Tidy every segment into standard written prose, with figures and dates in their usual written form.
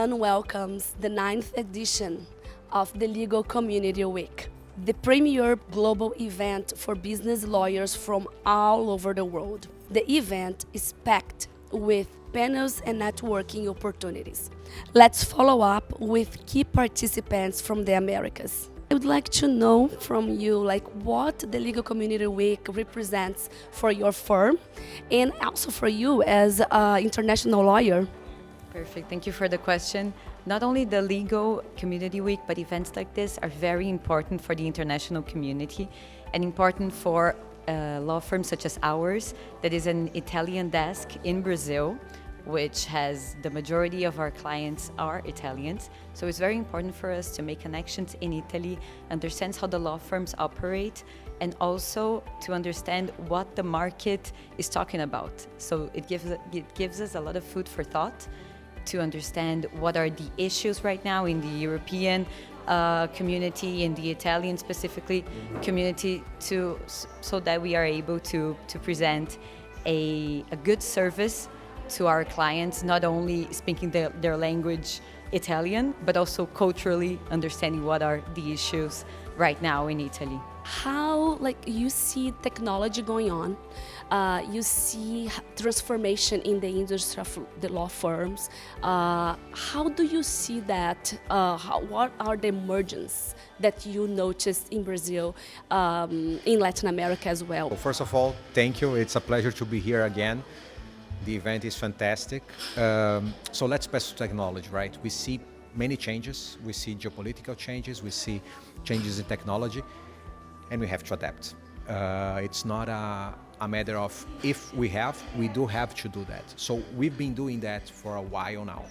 everyone welcomes the 9th edition of the Legal Community Week, the premier global event for business lawyers from all over the world. The event is packed with panels and networking opportunities. Let's follow up with key participants from the Americas. I would like to know from you what the Legal Community Week represents for your firm and also for you as an international lawyer. Perfect. Thank you for the question. Not only the Legal Community Week, but events like this are very important for the international community and important for law firms such as ours, that is an Italian desk in Brazil, which has the majority of our clients are Italians. So it's very important for us to make connections in Italy, understand how the law firms operate, and also to understand what the market is talking about. So it gives us a lot of food for thought to understand what are the issues right now in the European community, in the Italian specifically community, so that we are able to present a good service to our clients, not only speaking their language Italian, but also culturally understanding what are the issues right now in Italy. How you see technology going on, you see transformation in the industry of the law firms. How do you see that? What are the emergence that you noticed in Brazil, in Latin America as well? Well, first of all, thank you. It's a pleasure to be here again. The event is fantastic. So let's pass to technology, right? We see many changes. We see geopolitical changes. We see changes in technology, and we have to adapt. It's not a matter of if we do have to do that. So we've been doing that for a while now.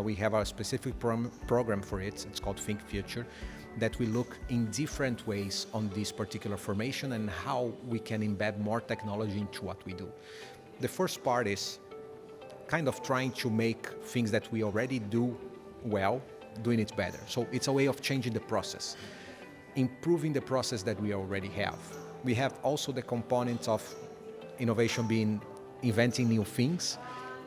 We have a specific program for it. It's called Think Future, that we look in different ways on this particular formation and how we can embed more technology into what we do. The first part is kind of trying to make things that we already do well, doing it better. So it's a way of changing the process, improving the process that we already have. We have also the component of innovation being inventing new things,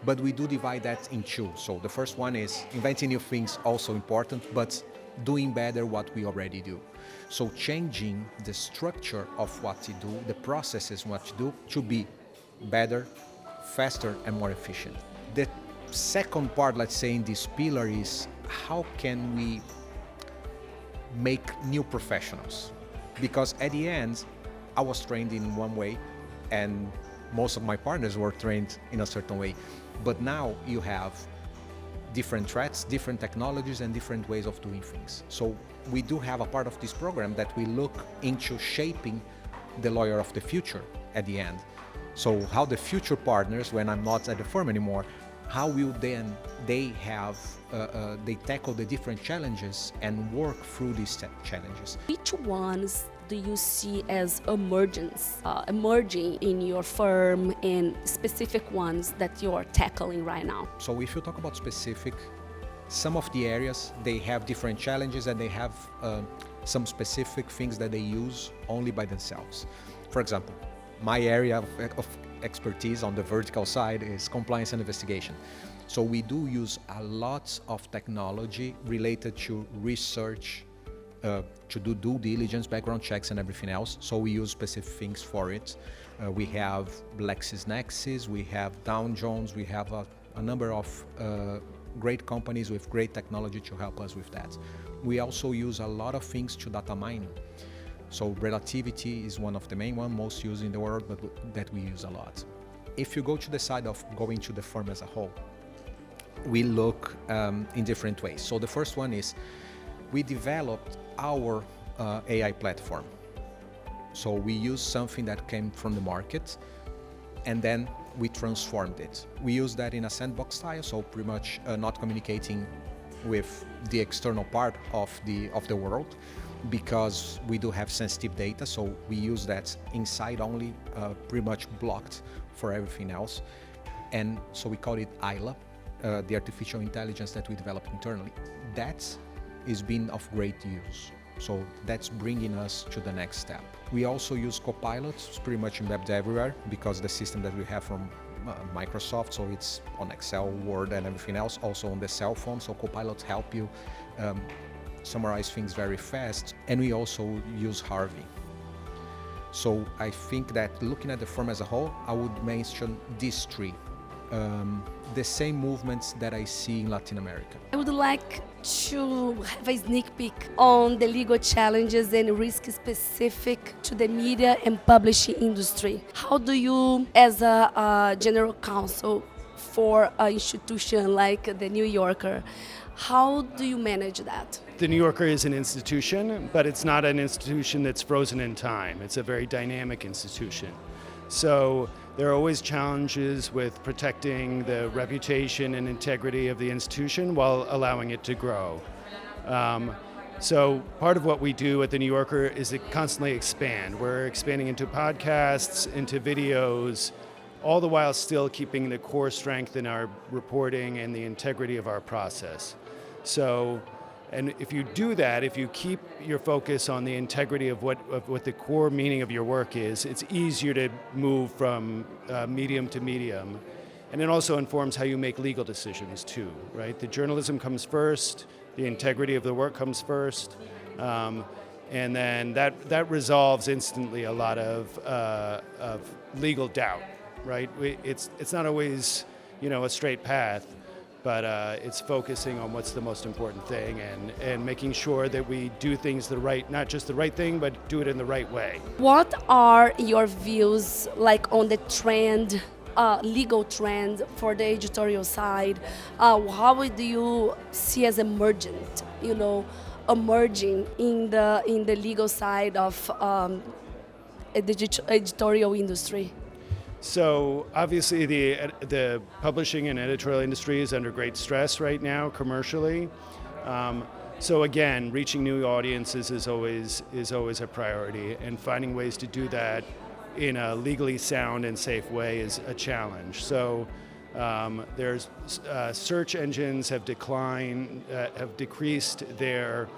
but we do divide that in two. So the first one is inventing new things, also important, but doing better what we already do. So changing the structure of what you do, the processes what you do, to be better, faster, and more efficient. The second part, let's say, in this pillar is how can we make new professionals? Because at the end, I was trained in one way and most of my partners were trained in a certain way. But now you have different threats, different technologies, and different ways of doing things. So we do have a part of this program that we look into shaping the lawyer of the future at the end. So how the future partners, when I'm not at the firm anymore, how will then they tackle the different challenges and work through these challenges? Which ones do you see as emerging in your firm, and specific ones that you are tackling right now? So if you talk about specific, some of the areas, they have different challenges and they have some specific things that they use only by themselves. For example, my area of expertise on the vertical side is compliance and investigation. So we do use a lot of technology related to research, to do due diligence, background checks, and everything else. So we use specific things for it. We have LexisNexis, we have Dow Jones, we have a number of great companies with great technology to help us with that. We also use a lot of things to data mining. So relativity is one of the main ones, most used in the world, but that we use a lot. If you go to the side of going to the firm as a whole, we look in different ways. So the first one is we developed our AI platform. So we used something that came from the market and then we transformed it. We use that in a sandbox style, so pretty much not communicating with the external part of the world, because we do have sensitive data, so we use that inside only, pretty much blocked for everything else. And so we call it ILA, the artificial intelligence that we developed internally. That is being of great use. So that's bringing us to the next step. We also use copilots pretty much embedded everywhere, because the system that we have from Microsoft, so it's on Excel, Word, and everything else, also on the cell phone, so Copilots help you summarize things very fast. And we also use Harvey. So I think that looking at the firm as a whole, I would mention these three. The same movements that I see in Latin America. I would like to have a sneak peek on the legal challenges and risks specific to the media and publishing industry. How do you, as a general counsel for an institution like the New Yorker, how do you manage that? The New Yorker is an institution, but it's not an institution that's frozen in time. It's a very dynamic institution. So there are always challenges with protecting the reputation and integrity of the institution while allowing it to grow. So part of what we do at the New Yorker is to constantly expand. We're expanding into podcasts, into videos, all the while still keeping the core strength in our reporting and the integrity of our process. So, and if you do that, if you keep your focus on the integrity of what the core meaning of your work is, it's easier to move from medium to medium. And it also informs how you make legal decisions too, right? The journalism comes first, the integrity of the work comes first, and then that resolves instantly a lot of legal doubt, right? It's not always, a straight path. But it's focusing on what's the most important thing and making sure that we do things not just the right thing, but do it in the right way. What are your views on the trend, legal trend for the editorial side? How do you see as emergent, emerging in the legal side of the editorial industry? So obviously the publishing and editorial industry is under great stress right now commercially. So again, reaching new audiences is always a priority, and finding ways to do that in a legally sound and safe way is a challenge. So there's search engines have decreased their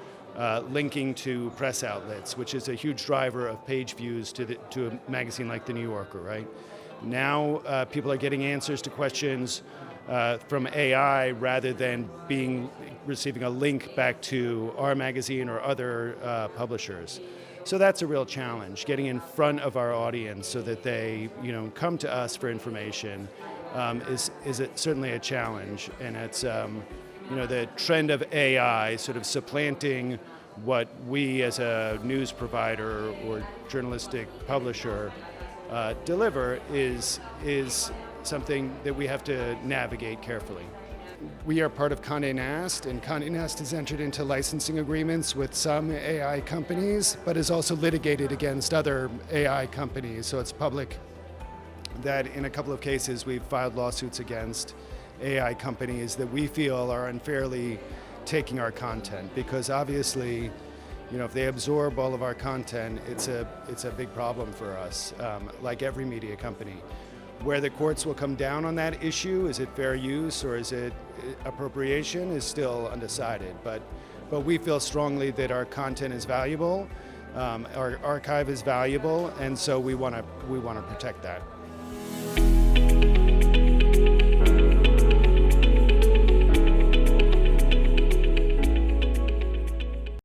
linking to press outlets, which is a huge driver of page views to a magazine like the New Yorker, right? Now people are getting answers to questions from AI rather than receiving a link back to our magazine or other publishers. So that's a real challenge, getting in front of our audience so that they come to us for information is certainly a challenge. And it's the trend of AI sort of supplanting what we as a news provider or journalistic publisher deliver is something that we have to navigate carefully. We are part of Condé Nast, and Condé Nast has entered into licensing agreements with some AI companies, but is also litigated against other AI companies. So it's public that in a couple of cases we've filed lawsuits against AI companies that we feel are unfairly taking our content, because obviously if they absorb all of our content, it's a big problem for us, like every media company. Where the courts will come down on that issue, is it fair use or is it appropriation, is still undecided. But we feel strongly that our content is valuable, our archive is valuable, and so we want to protect that.